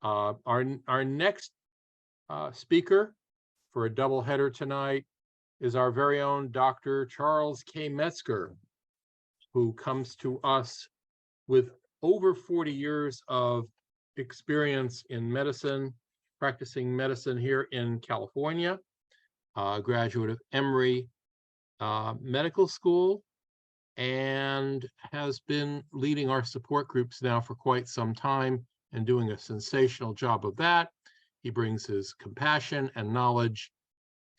Our next speaker for a double header tonight is our very own Dr. Charles K. Metzger, who comes to us with over 40 years of experience in medicine, practicing medicine here in California, graduate of Emory Medical School, and has been leading our support groups now for quite some time and doing a sensational job of that. He brings his compassion and knowledge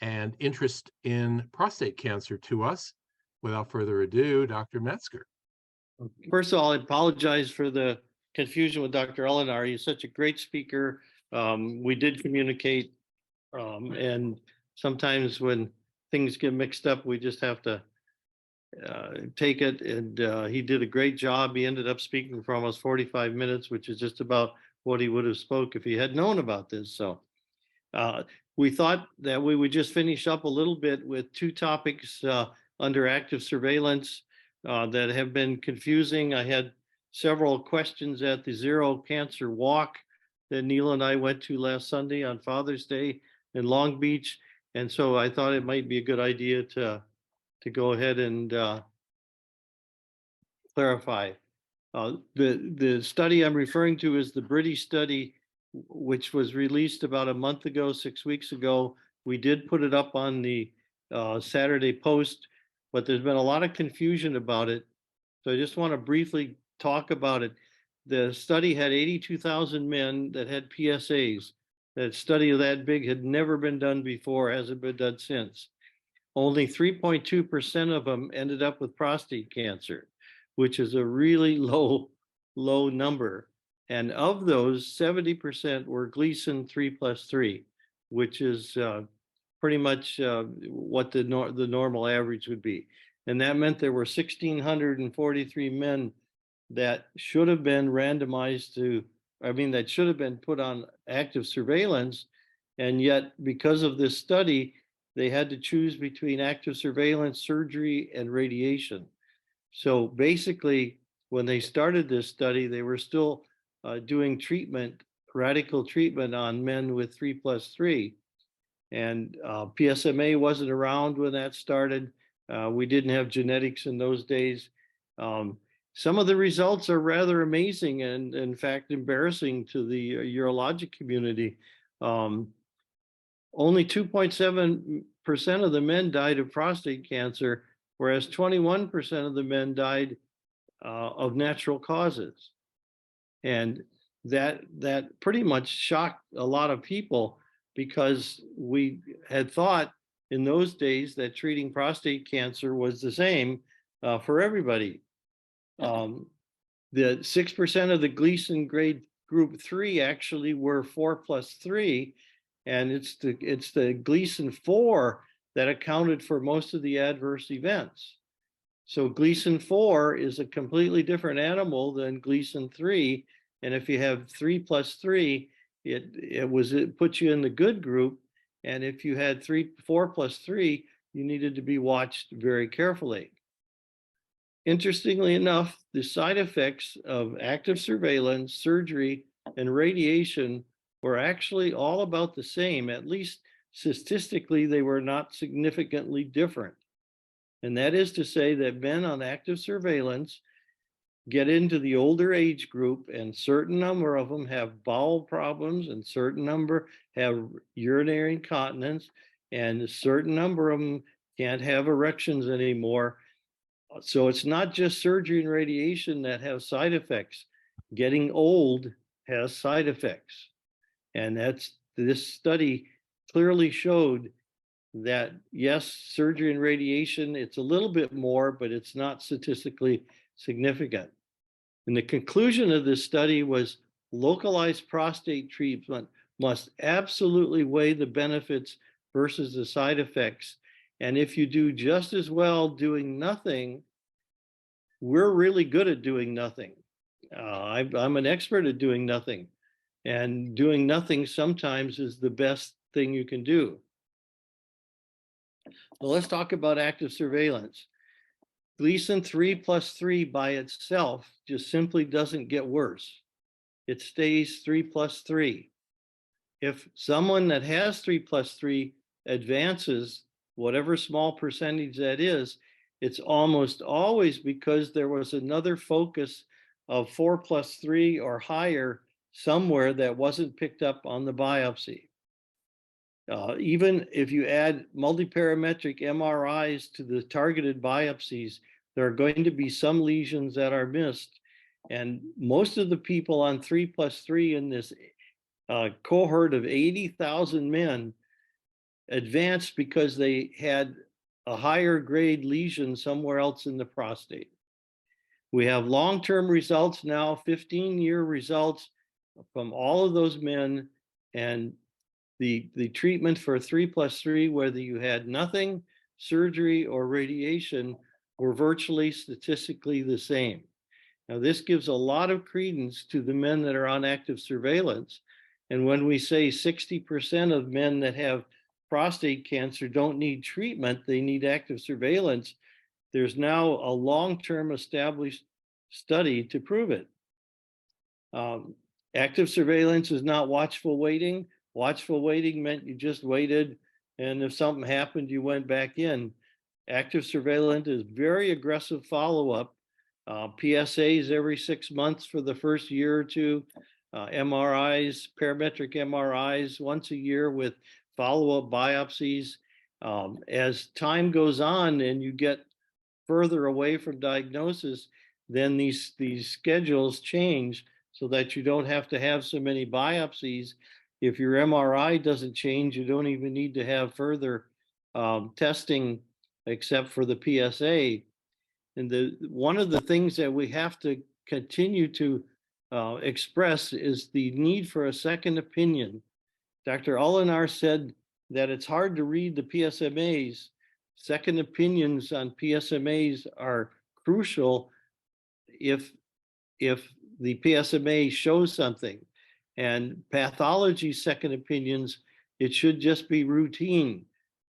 and interest in prostate cancer to us. Without further ado, Dr. Metzger. First of all, I apologize for the confusion with Dr. Eleanor. He's such a great speaker. We did communicate, and sometimes when things get mixed up, we just have to take it. And he did a great job. He ended up speaking for almost 45 minutes, which is just about what he would have spoke if he had known about this. So we thought that we would just finish up a little bit with two topics under active surveillance that have been confusing. I had several questions at the Zero Cancer Walk that Neil and I went to last Sunday on Father's Day in Long Beach. And so I thought it might be a good idea to go ahead and clarify. The study I'm referring to is the British study, which was released about a month ago, 6 weeks ago. We did put it up on the Saturday Post, but there's been a lot of confusion about it. So I just want to briefly talk about it. The study had 82,000 men that had PSAs. That study of that big had never been done before, hasn't been done since. Only 3.2% of them ended up with prostate cancer, which is a really low number. And of those, 70% were Gleason 3+3, which is pretty much what the normal average would be. And that meant there were 1,643 men that should have been randomized that should have been put on active surveillance. And yet, because of this study, they had to choose between active surveillance, surgery, and radiation. So basically, when they started this study, they were still doing radical treatment on men with 3+3. And PSMA wasn't around when that started. We didn't have genetics in those days. Some of the results are rather amazing and, in fact, embarrassing to the urologic community. Only 2.7% of the men died of prostate cancer, whereas 21% of the men died of natural causes. And that pretty much shocked a lot of people, because we had thought in those days that treating prostate cancer was the same for everybody. The 6% of the Gleason grade group 3 actually were 4+3, and it's the Gleason 4 that accounted for most of the adverse events. So Gleason 4 is a completely different animal than Gleason 3, and if you have 3+3, it puts you in the good group, and if you had 4+3, you needed to be watched very carefully. Interestingly enough, the side effects of active surveillance, surgery, and radiation were actually all about the same. At least statistically, they were not significantly different. And that is to say that men on active surveillance get into the older age group, and certain number of them have bowel problems, and certain number have urinary incontinence, and a certain number of them can't have erections anymore. So it's not just surgery and radiation that have side effects. Getting old has side effects. And this study clearly showed that, yes, surgery and radiation, it's a little bit more, but it's not statistically significant. And the conclusion of this study was localized prostate treatment must absolutely weigh the benefits versus the side effects. And if you do just as well doing nothing, we're really good at doing nothing. I'm an expert at doing nothing. And doing nothing sometimes is the best thing you can do. Well, let's talk about active surveillance. Gleason 3+3 by itself just simply doesn't get worse. it stays 3+3. If someone that has 3+3 advances, whatever small percentage that is, it's almost always because there was another focus of 4+3 or higher somewhere that wasn't picked up on the biopsy. Even if you add multiparametric MRIs to the targeted biopsies, there are going to be some lesions that are missed. And most of the people on 3+3 in this cohort of 80,000 men advanced because they had a higher grade lesion somewhere else in the prostate. We have long-term results now, 15-year results from all of those men, and the treatment for 3+3, whether you had nothing, surgery, or radiation, were virtually statistically the same. Now, this gives a lot of credence to the men that are on active surveillance. And when we say 60% of men that have prostate cancer don't need treatment, they need active surveillance, there's now a long-term established study to prove it. Active surveillance is not watchful waiting. Watchful waiting meant you just waited, and if something happened, you went back in. Active surveillance is very aggressive follow-up. PSAs every 6 months for the first year or two, MRIs, parametric MRIs once a year with follow-up biopsies. As time goes on and you get further away from diagnosis, then these schedules change so that you don't have to have so many biopsies. If your MRI doesn't change, you don't even need to have further testing except for the PSA. And one of the things that we have to continue to express is the need for a second opinion. Dr. Olinar said that it's hard to read the PSMAs. Second opinions on PSMAs are crucial if the PSMA shows something. And pathology second opinions, it should just be routine,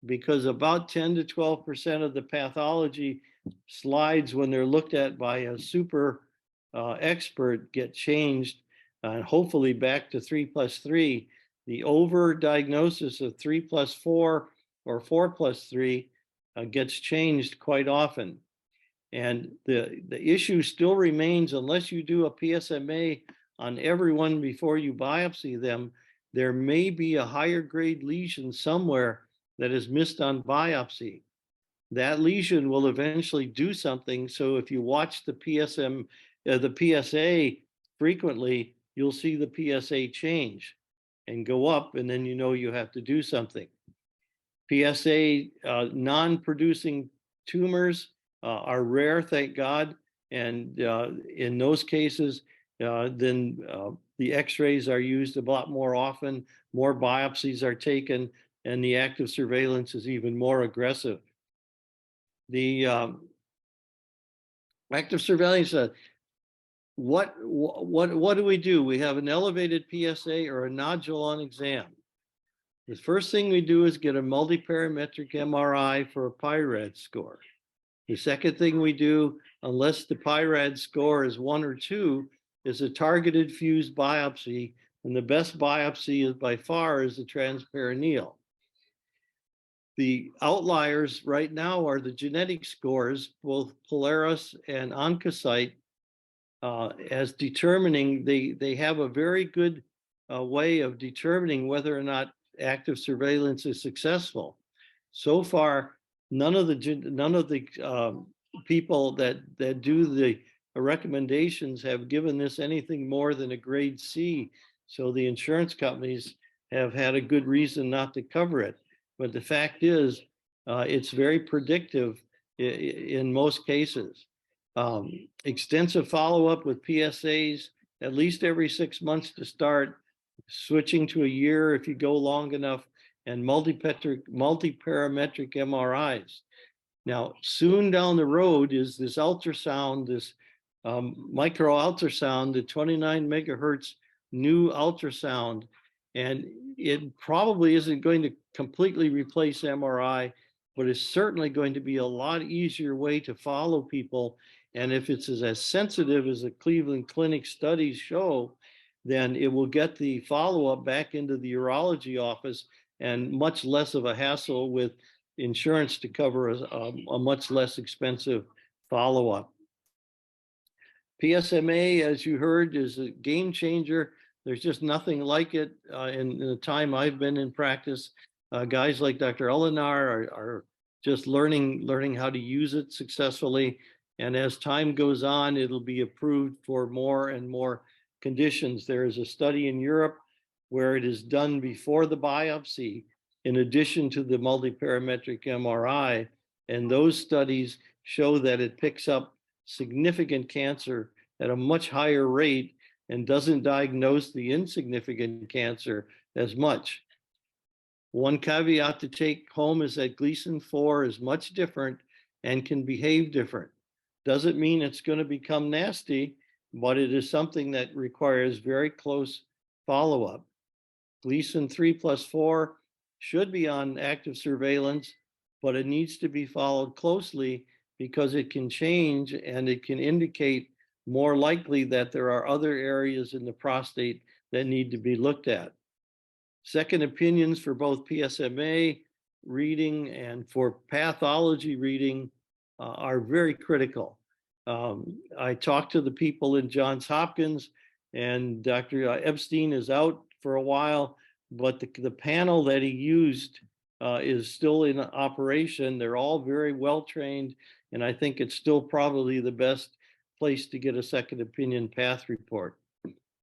because about 10 to 12% of the pathology slides when they're looked at by a super expert get changed, and hopefully back to 3+3. The over diagnosis of 3+4 or 4+3 gets changed quite often. And the issue still remains, unless you do a PSMA on everyone before you biopsy them, there may be a higher grade lesion somewhere that is missed on biopsy. That lesion will eventually do something. So if you watch the PSA frequently, you'll see the PSA change and go up, and then you know you have to do something. PSA non-producing tumors are rare, thank God. And in those cases, then the x-rays are used a lot more often, more biopsies are taken, and the active surveillance is even more aggressive. The active surveillance, what do we do? We have an elevated PSA or a nodule on exam. The first thing we do is get a multiparametric MRI for a PIRAD score. The second thing we do, unless the PIRAD score is 1 or 2, is a targeted fused biopsy. And the best biopsy is by far is the transperineal. The outliers right now are the genetic scores, both Polaris and Oncocyte, as determining, they have a very good way of determining whether or not active surveillance is successful. So far, none of the people that do the recommendations have given this anything more than a grade C. So the insurance companies have had a good reason not to cover it. But the fact is, it's very predictive in most cases. Extensive follow-up with PSAs, at least every 6 months to start, switching to a year if you go long enough, and multiparametric MRIs. Now, soon down the road is this ultrasound, this micro ultrasound, the 29 megahertz new ultrasound. And it probably isn't going to completely replace MRI, but it's certainly going to be a lot easier way to follow people. And if it's as sensitive as the Cleveland Clinic studies show, then it will get the follow-up back into the urology office and much less of a hassle with insurance to cover a much less expensive follow-up. PSMA, as you heard, is a game changer. There's just nothing like it in the time I've been in practice. Guys like Dr. Elenar are just learning how to use it successfully. And as time goes on, it'll be approved for more and more conditions. There is a study in Europe where it is done before the biopsy, in addition to the multiparametric MRI. And those studies show that it picks up significant cancer at a much higher rate and doesn't diagnose the insignificant cancer as much. One caveat to take home is that Gleason 4 is much different and can behave different. Doesn't mean it's going to become nasty, but it is something that requires very close follow-up. Gleason 3+4 should be on active surveillance, but it needs to be followed closely because it can change and it can indicate more likely that there are other areas in the prostate that need to be looked at. Second opinions for both PSMA reading and for pathology reading are very critical. I talked to the people in Johns Hopkins, and Dr. Epstein is out for a while, but the panel that he used is still in operation. They're all very well trained, and I think it's still probably the best place to get a second opinion path report.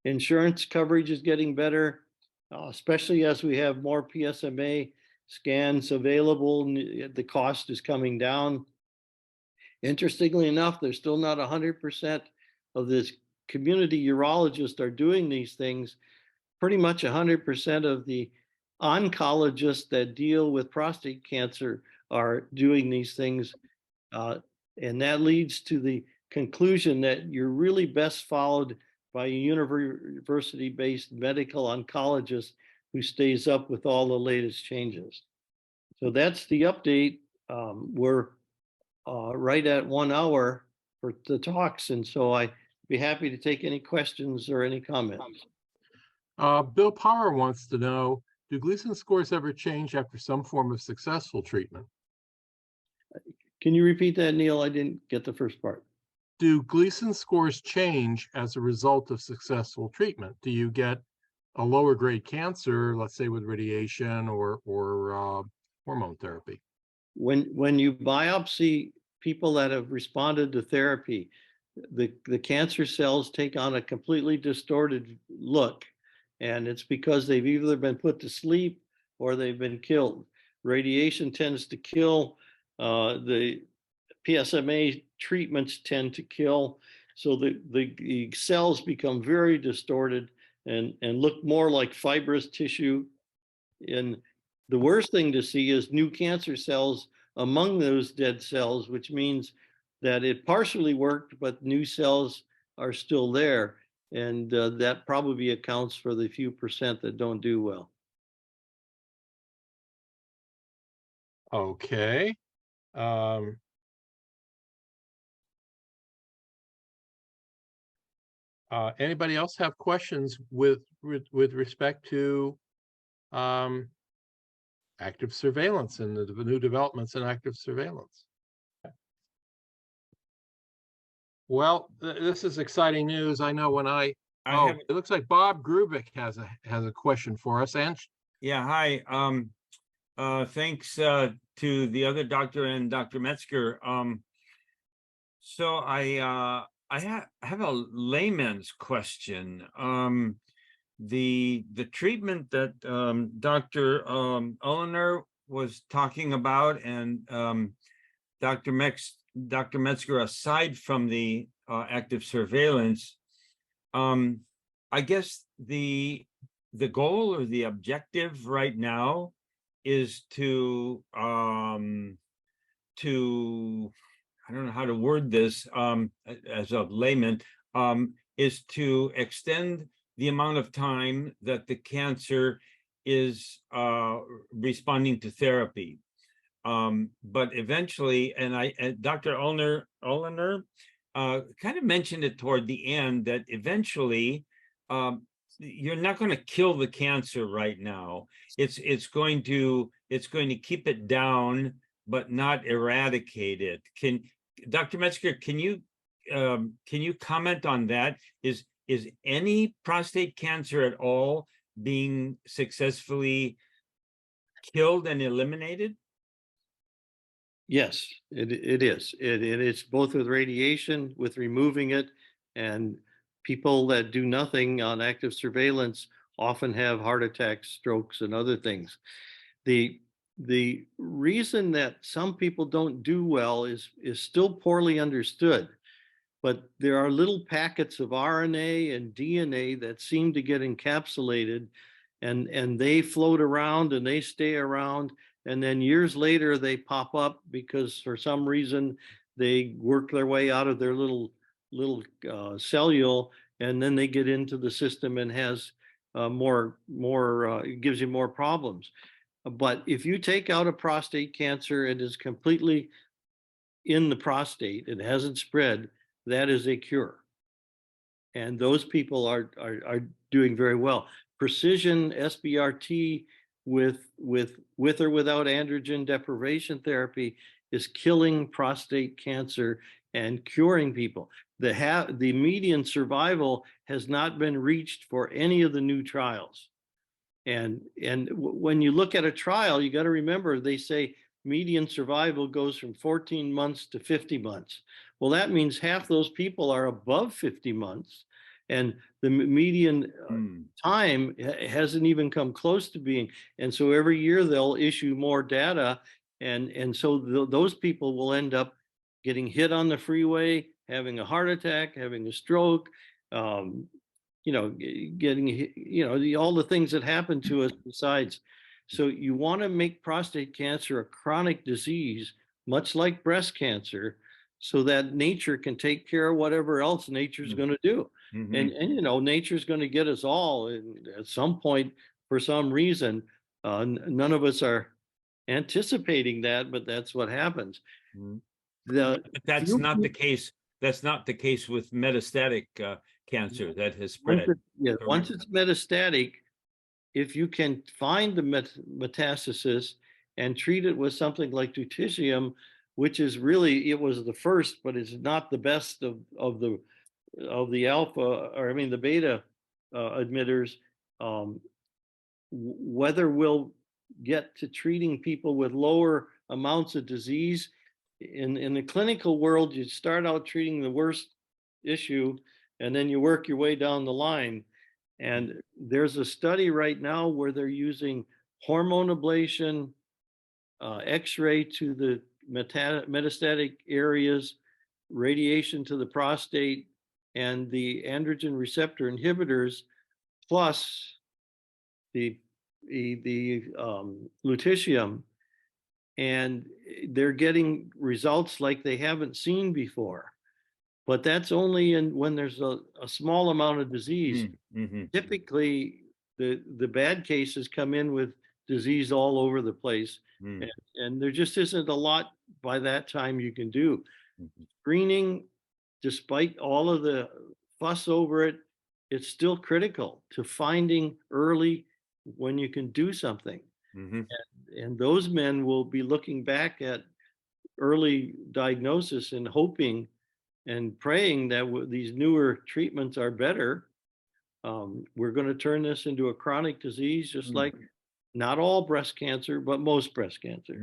Insurance coverage is getting better, especially as we have more PSMA scans available. The cost is coming down. Interestingly enough, there's still not 100% of this community urologists are doing these things. Pretty much 100% of the oncologists that deal with prostate cancer are doing these things. And that leads to the conclusion that you're really best followed by a university-based medical oncologist who stays up with all the latest changes. So that's the update. We're right at 1 hour for the talks, and so I'd be happy to take any questions or any comments. Bill Power wants to know, do Gleason scores ever change after some form of successful treatment? Can you repeat that, Neil? I didn't get the first part. Do Gleason scores change as a result of successful treatment? Do you get a lower grade cancer, let's say with radiation or hormone therapy? When you biopsy people that have responded to therapy, the cancer cells take on a completely distorted look, and it's because they've either been put to sleep or they've been killed. Radiation tends to kill. The PSMA treatments tend to kill. So the cells become very distorted and look more like fibrous tissue. And the worst thing to see is new cancer cells among those dead cells, which means that it partially worked, but new cells are still there. And that probably accounts for the few percent that don't do well. Okay. Anybody else have questions with respect to active surveillance and the new developments in active surveillance? Well, this is exciting news. I know when it looks like Bob Grubik has a question for us. And yeah, hi. Thanks to the other doctor and Dr. Metzger. So I have a layman's question. The treatment that Dr. Olener was talking about, and Dr. Metzger, aside from the active surveillance, I guess the goal or the objective right now is to I don't know how to word this as a layman, is to extend the amount of time that the cancer is responding to therapy. But eventually, and Dr. Olener kind of mentioned it toward the end, that eventually you're not going to kill the cancer right now. It's going to keep it down, but not eradicate it. Dr. Metzger, can you comment on that? Is any prostate cancer at all being successfully killed and eliminated? Yes, it is. It's both with radiation, with removing it, and people that do nothing on active surveillance often have heart attacks, strokes, and other things. The reason that some people don't do well is still poorly understood, but there are little packets of RNA and DNA that seem to get encapsulated, and they float around and they stay around, and then years later they pop up because for some reason they work their way out of their little cellule, and then they get into the system and has it gives you more problems. But if you take out a prostate cancer and is completely in the prostate, it hasn't spread, that is a cure. And those people are doing very well. Precision SBRT with or without androgen deprivation therapy is killing prostate cancer and curing people. The median survival has not been reached for any of the new trials. And when you look at a trial, you got to remember they say median survival goes from 14 months to 50 months. Well, that means half those people are above 50 months, and the median time hasn't even come close to being. And so every year they'll issue more data, and so those people will end up getting hit on the freeway, having a heart attack, having a stroke, getting, all the things that happen to us besides. So you want to make prostate cancer a chronic disease, much like breast cancer, so that nature can take care of whatever else nature's going to do. And nature's going to get us all at some point for some reason. None of us are anticipating that, but that's what happens. That's not the case. That's not the case with metastatic cancer that has spread. Once it's metastatic, if you can find the metastasis and treat it with something like lutetium, which is really, it was the first, but it's not the best of the alpha, or the beta emitters. Whether we'll get to treating people with lower amounts of disease, in the clinical world, you start out treating the worst issue, and then you work your way down the line. And there's a study right now where they're using hormone ablation, X-ray to the metastatic areas, radiation to the prostate, and the androgen receptor inhibitors, plus the lutetium, and they're getting results like they haven't seen before. But that's only when there's a small amount of disease. Typically, the bad cases come in with disease all over the place, and there just isn't a lot by that time you can do. Screening, despite all of the fuss over it, it's still critical to finding early when you can do something. And those men will be looking back at early diagnosis and hoping and praying that these newer treatments are better. We're going to turn this into a chronic disease, just like not all breast cancer, but most breast cancer.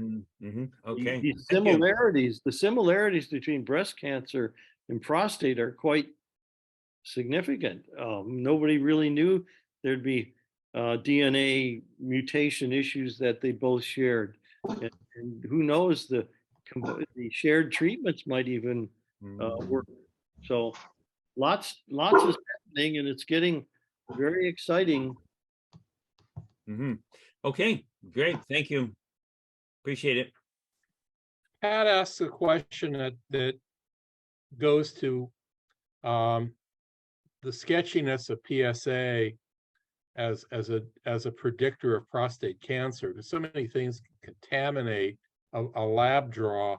Okay. The similarities between breast cancer and prostate are quite significant. Nobody really knew there'd be DNA mutation issues that they both shared, and who knows, the shared treatments might even work. So lots is happening, and it's getting very exciting. Okay, great. Thank you. Appreciate it. Pat asks a question that goes to the sketchiness of PSA as a predictor of prostate cancer. There's so many things that contaminate a lab draw.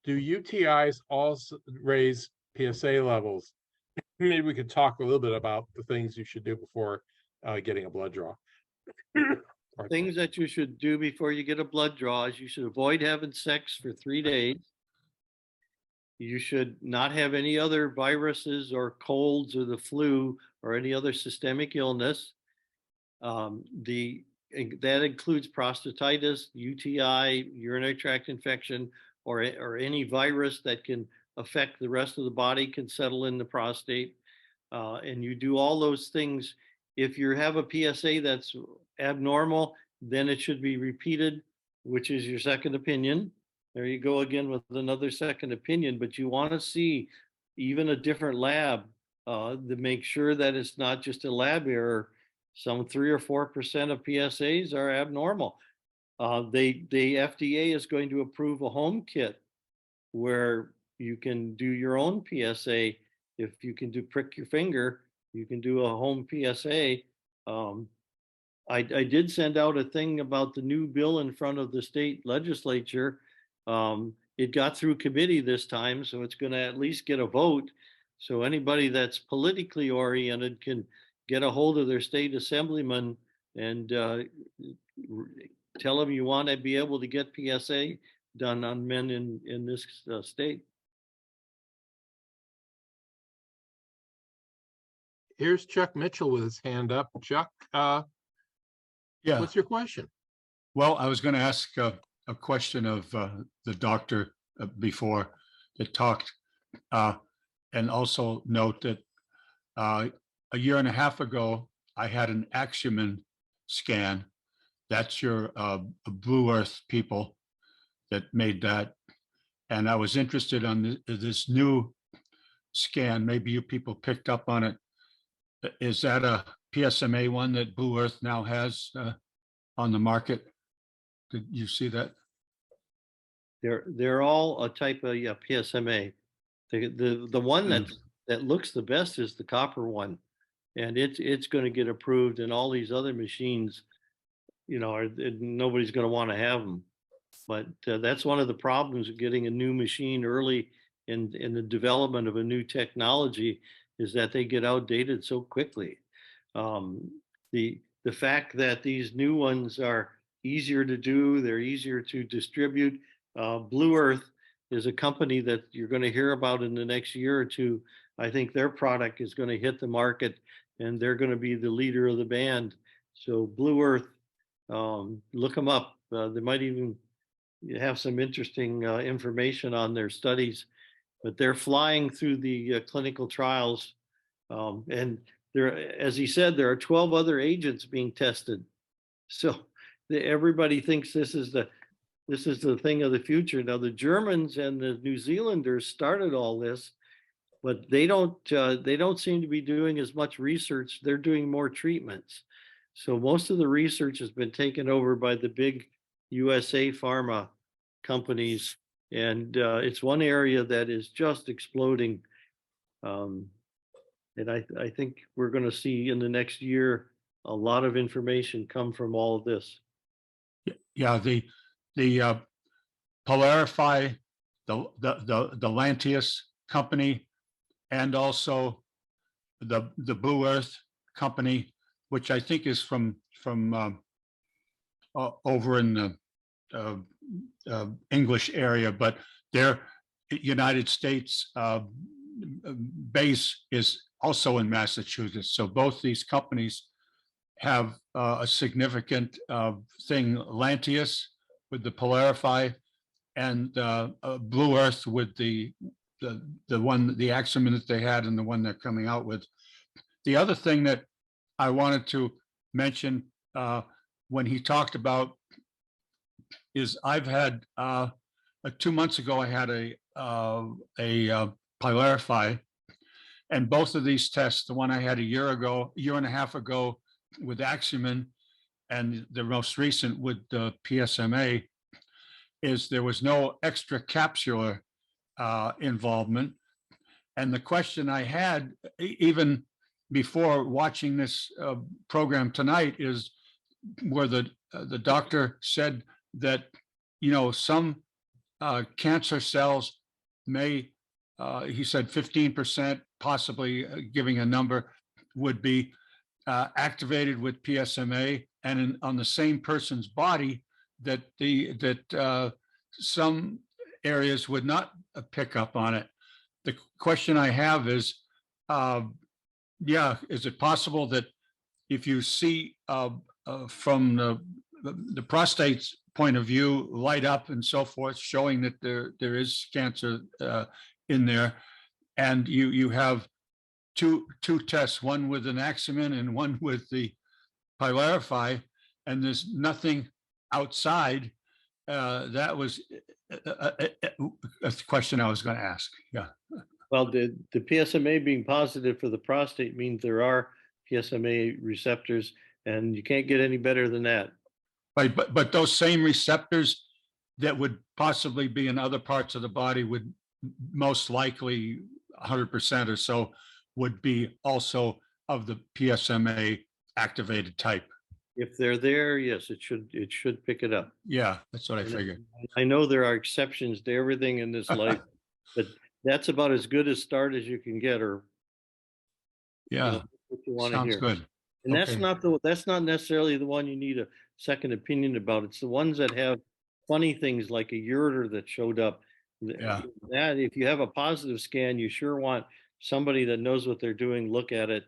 Do UTIs also raise PSA levels? Maybe we could talk a little bit about the things you should do before getting a blood draw. Pardon me. Things that you should do before you get a blood draw is you should avoid having sex for 3 days. You should not have any other viruses or colds or the flu or any other systemic illness. That includes prostatitis, UTI, urinary tract infection, or any virus that can affect the rest of the body can settle in the prostate. And you do all those things. If you have a PSA that's abnormal, then it should be repeated, which is your second opinion. There you go again with another second opinion, but you want to see even a different lab to make sure that it's not just a lab error. Some 3 or 4% of PSAs are abnormal. The FDA is going to approve a home kit where you can do your own PSA. If you can prick your finger, you can do a home PSA. I did send out a thing about the new bill in front of the state legislature. It got through committee this time, so it's going to at least get a vote. So anybody that's politically oriented can get a hold of their state assemblyman and tell them you want to be able to get PSA done on men in this state. Here's Chuck Mitchell with his hand up. Chuck, Yeah, what's your question? well, I was going to ask a question of the doctor before that talked, and also note that a year and a half ago, I had an Axumin scan. That's your Blue Earth people that made that. And I was interested on this new scan. Maybe you people picked up on it. Is that a PSMA one that Blue Earth now has on the market? Did you see that? They're all a type of PSMA. The one that looks the best is the copper one, and it's going to get approved. And all these other machines, nobody's going to want to have them. But that's one of the problems of getting a new machine early in the development of a new technology, is that they get outdated so quickly. The fact that these new ones are easier to do, they're easier to distribute. Blue Earth is a company that you're going to hear about in the next year or two. I think their product is going to hit the market, and they're going to be the leader of the band. So Blue Earth, look them up. They might even have some interesting information on their studies, but they're flying through the clinical trials. And there, as he said, there are 12 other agents being tested. So everybody thinks this is the thing of the future. Now, the Germans and the New Zealanders started all this, but they don't seem to be doing as much research. They're doing more treatments. So most of the research has been taken over by the big USA pharma companies, and it's one area that is just exploding. And I think we're going to see in the next year a lot of information come from all of this. Yeah, the Polarify, the Lantheus company, and also the Blue Earth company, which I think is from over in the English area, but their United States base is also in Massachusetts. So both these companies have a significant thing. Lantheus with the Polarify, and Blue Earth with the one, the Axumin that they had, and the one they're coming out with. The other thing that I wanted to mention when he talked about is I've had 2 months ago I had a Polarify, and both of these tests, the one I had a year and a half ago with Axumin, and the most recent with the PSMA, is there was no extracapsular involvement. And the question I had, even before watching this program tonight, is where the doctor said that, some cancer cells may, he said 15%, possibly giving a number, would be activated with PSMA and on the same person's body that some areas would not pick up on it. The question I have is, is it possible that if you see from the prostate's point of view light up and so forth, showing that there is cancer in there, and you have two tests, one with an Aximin and one with the Pylarify, and there's nothing outside, that was a question I was going to ask. Yeah. Well, the PSMA being positive for the prostate means there are PSMA receptors, and you can't get any better than that. Right, but those same receptors that would possibly be in other parts of the body would most likely 100% or so would be also of the PSMA activated type. If they're there, yes, it should pick it up. Yeah, that's what I figured. I know there are exceptions to everything in this life, but that's about as good a start as you can get, or Yeah, what you want to sounds hear. good. And that's Okay. that's not necessarily the one you need a second opinion about. It's the ones that have funny things like a ureter that showed up. Yeah. That if you have a positive scan, you sure want somebody that knows what they're doing look at it.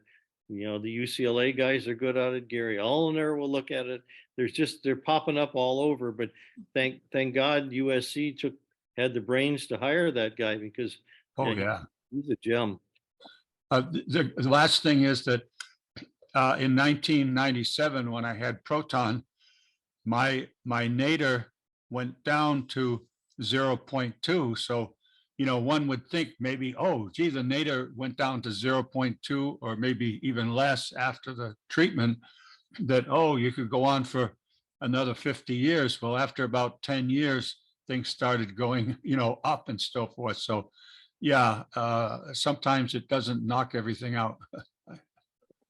You know, the UCLA guys are good at it. Gary Allner will look at it. They're popping up all over. But thank God USC had the brains to hire that guy, because Oh, yeah. he's a gem. The last thing is that in 1997, when I had proton, my nadir went down to 0.2. So, one would think maybe, oh, gee, the nadir went down to 0.2 or maybe even less after the treatment, that, oh, you could go on for another 50 years. Well, after about 10 years, things started going, up and so forth. So, yeah, sometimes it doesn't knock everything out.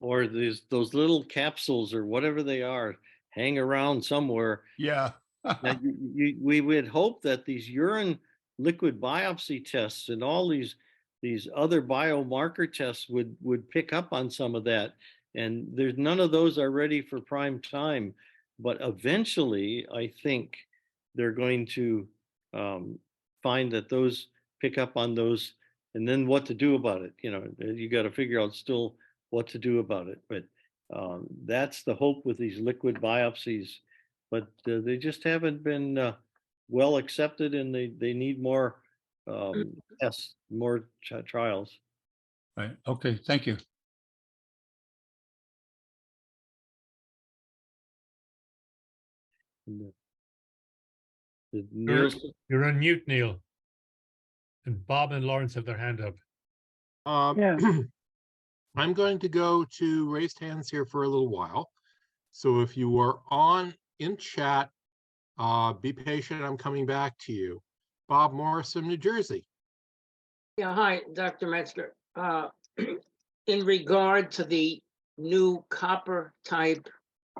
Or those little capsules or whatever they are hang around somewhere. Yeah. Now, we would hope that these urine liquid biopsy tests and all these other biomarker tests would pick up on some of that. And there's none of those are ready for prime time. But eventually, I think they're going to find that those pick up on those, and then what to do about it. You got to figure out still what to do about it. But that's the hope with these liquid biopsies. But they just haven't been well accepted, and they need more tests, more trials. Right. Okay. Thank you. And You're, Neil, you're on mute, Neil. And Bob and Lawrence have their hand up. Yeah. I'm going to go to raised hands here for a little while. So if you are in chat, be patient. I'm coming back to you. Bob Morrison, New Jersey. Yeah, hi, Dr. Metzger. In regard to the new copper type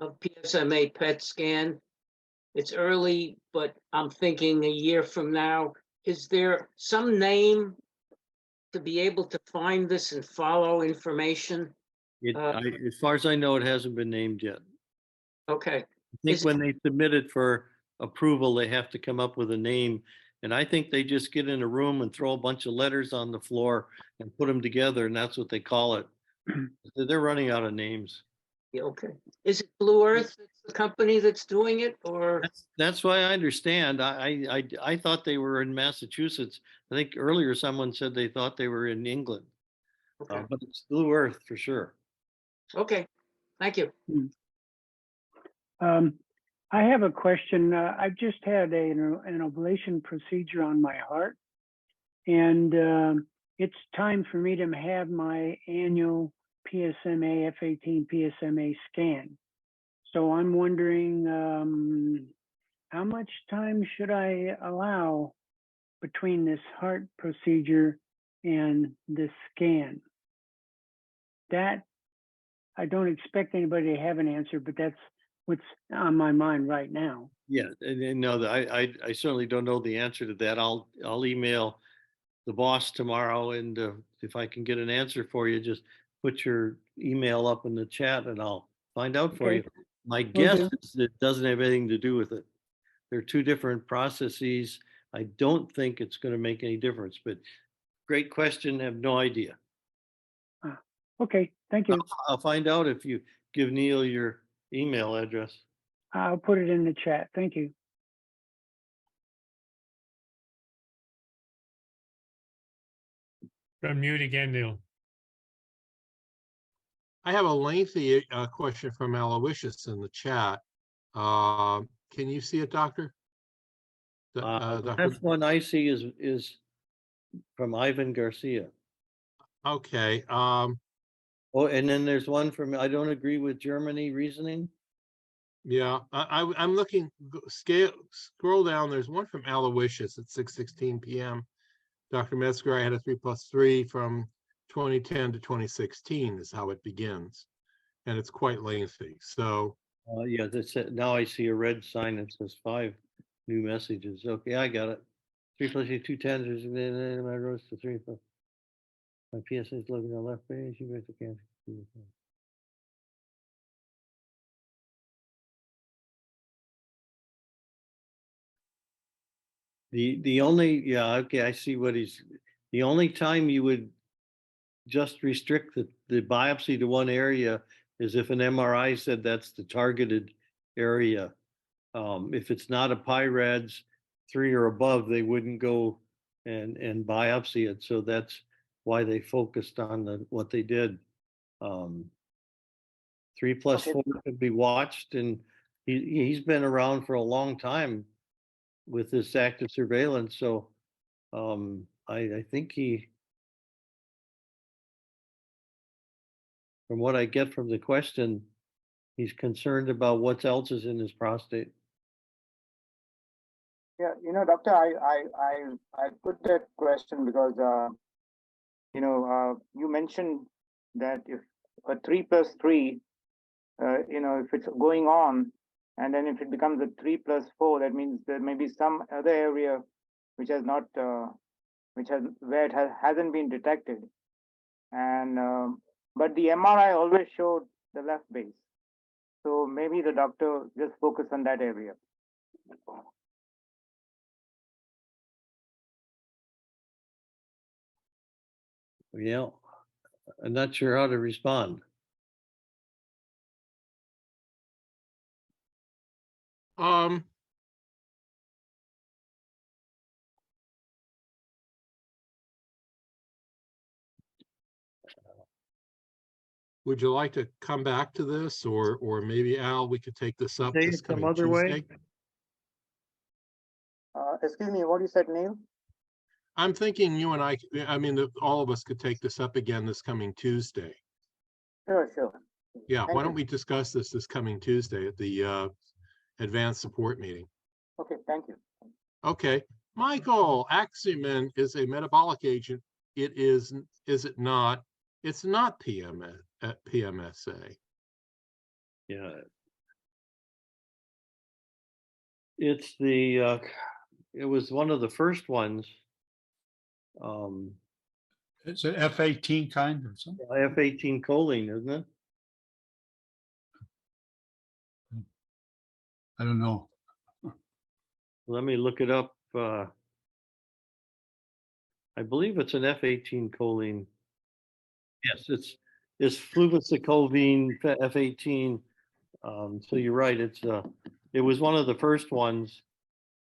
of PSMA PET scan, it's early, but I'm thinking a year from now, is there some name to be able to find this and follow information? as far as I know, it hasn't been named yet. Okay. I think when they submit it for approval, they have to come up with a name. And I think they just get in a room and throw a bunch of letters on the floor and put them together, and that's what they call it. They're running out of names. Yeah, okay. Is it Blue Earth, the company that's doing it, or? That's why I understand. I thought they were in Massachusetts. I think earlier someone said they thought they were in England. Okay. But it's Blue Earth for sure. Okay, thank you. I have a question. I've just had an ablation procedure on my heart, and it's time for me to have my annual PSMA F18 PSMA scan. So I'm wondering how much time should I allow between this heart procedure and this scan? That I don't expect anybody to have an answer, but that's what's on my mind right now. Yeah, and no, I certainly don't know the answer to that. I'll email the boss tomorrow, and if I can get an answer for you, just put your email up in the chat and I'll find out for Okay. you. My Will guess do. is it doesn't have anything to do with it. They're two different processes. I don't think it's going to make any difference, but great question. Have no idea. Okay, thank you. I'll find out if you give Neil your email address. I'll put it in the chat. Thank you. Go mute again, Neil. I have a lengthy question from Aloysius in the chat. Can you see it, Doctor? The Doctor? last one I see is from Ivan Garcia. Okay. Oh, and then there's one from, I don't agree with Germany reasoning. Yeah, I'm looking, scroll down. There's one from Aloysius at 6:16 p.m. Dr. Metzger, I had a 3+3 from 2010 to 2016 is how it begins. And it's quite lengthy. So, Yeah, that's it. Now I see a red sign that says 5 new messages. Okay, I got it. 3 plus 2 tens is my rose to 3 plus. My PSA is looking on the left page. You guys can't. The only, yeah, okay, I see what the only time you would just restrict the biopsy to one area is if an MRI said that's the targeted area. If it's not a PIRADS 3 or above, they wouldn't go and biopsy it. So that's why they focused on what they did. 3 plus 4 could be watched, and he's been around for a long time with this active surveillance. So I think from what I get from the question, he's concerned about what else is in his prostate. Yeah, doctor, I put that question because you mentioned that if a 3+3, if it's going on, and then if it becomes a 3+4, that means there may be some other area which has not, where it hasn't been detected, and but the MRI always showed the left base, so maybe the doctor just focus on that area. Yeah, I'm not sure how to respond. would you like to come back to this, or maybe Al, we could take this up Say this it some coming other way. Tuesday? Excuse me, what you said, Neil? I'm thinking you and I mean, all of us could take this up again this coming Tuesday. Sure. Yeah, Thank why you. don't we discuss this coming Tuesday at the advanced support meeting? Okay, thank you. Okay, Michael, Aximin is a metabolic agent. It is it not? It's not PMSA. Yeah. It's it was one of the first ones. It's an F-18 kind or something. F-18 choline, isn't it? I don't know. Let me look it up. I believe it's an F-18 choline. Yes, it's fluvacyclovine F-18. So you're right. It was one of the first ones,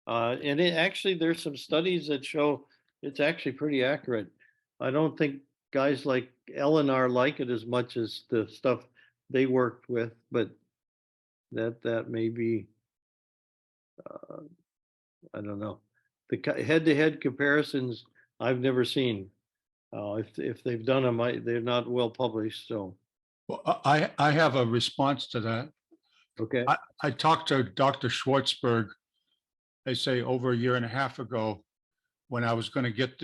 and there's some studies that show it's actually pretty accurate. I don't think guys like Eleanor like it as much as the stuff they worked with, but that may be. I don't know. The head-to-head comparisons I've never seen. If they've done them, they're not well published. So Well, I have a response to that. okay. I talked to Dr. Schwartzberg, they say over a year and a half ago, when I was going to get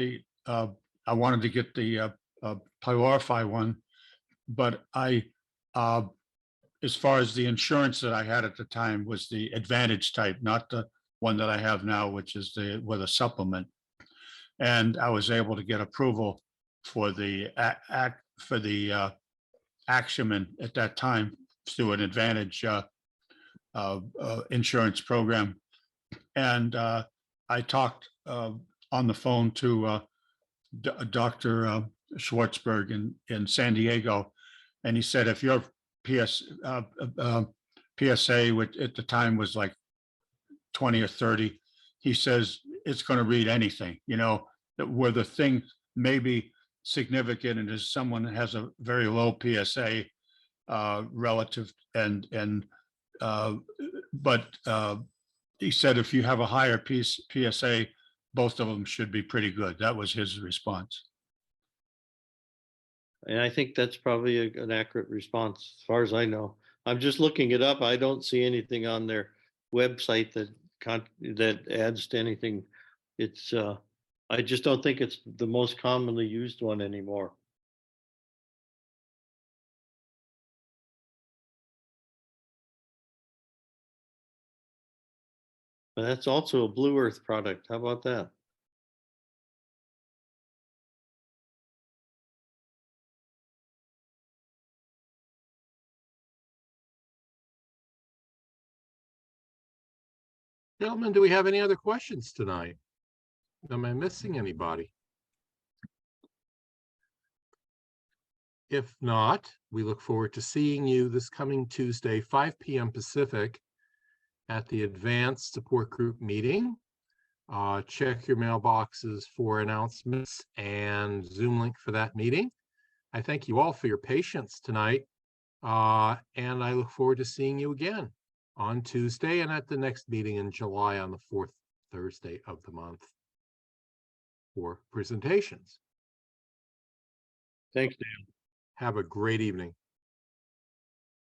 I wanted to get the Pylorify one, but as far as the insurance that I had at the time was the Advantage type, not the one that I have now, which is with a supplement. And I was able to get approval for the Axiom at that time through an Advantage insurance program. And I talked on the phone to Dr. Schwartzberg in San Diego, and he said if your PSA, which at the time was like 20 or 30, he says it's going to read anything, you know, that where the thing may be significant and as someone that has a very low PSA relative but he said if you have a higher PSA, both of them should be pretty good. That was his response. And I think that's probably an accurate response, as far as I know. I'm just looking it up. I don't see anything on their website that adds to anything. It's I just don't think it's the most commonly used one anymore. But that's also a Blue Earth product. How about that? Gentlemen, do we have any other questions tonight? Am I missing anybody? If not, we look forward to seeing you this coming Tuesday, 5 p.m. Pacific, at the Advanced Support Group meeting. Check your mailboxes for announcements and Zoom link for that meeting. I thank you all for your patience tonight, and I look forward to seeing you again on Tuesday and at the next meeting in July on the 4th Thursday of the month for presentations. Thanks, Dan. Have a great evening.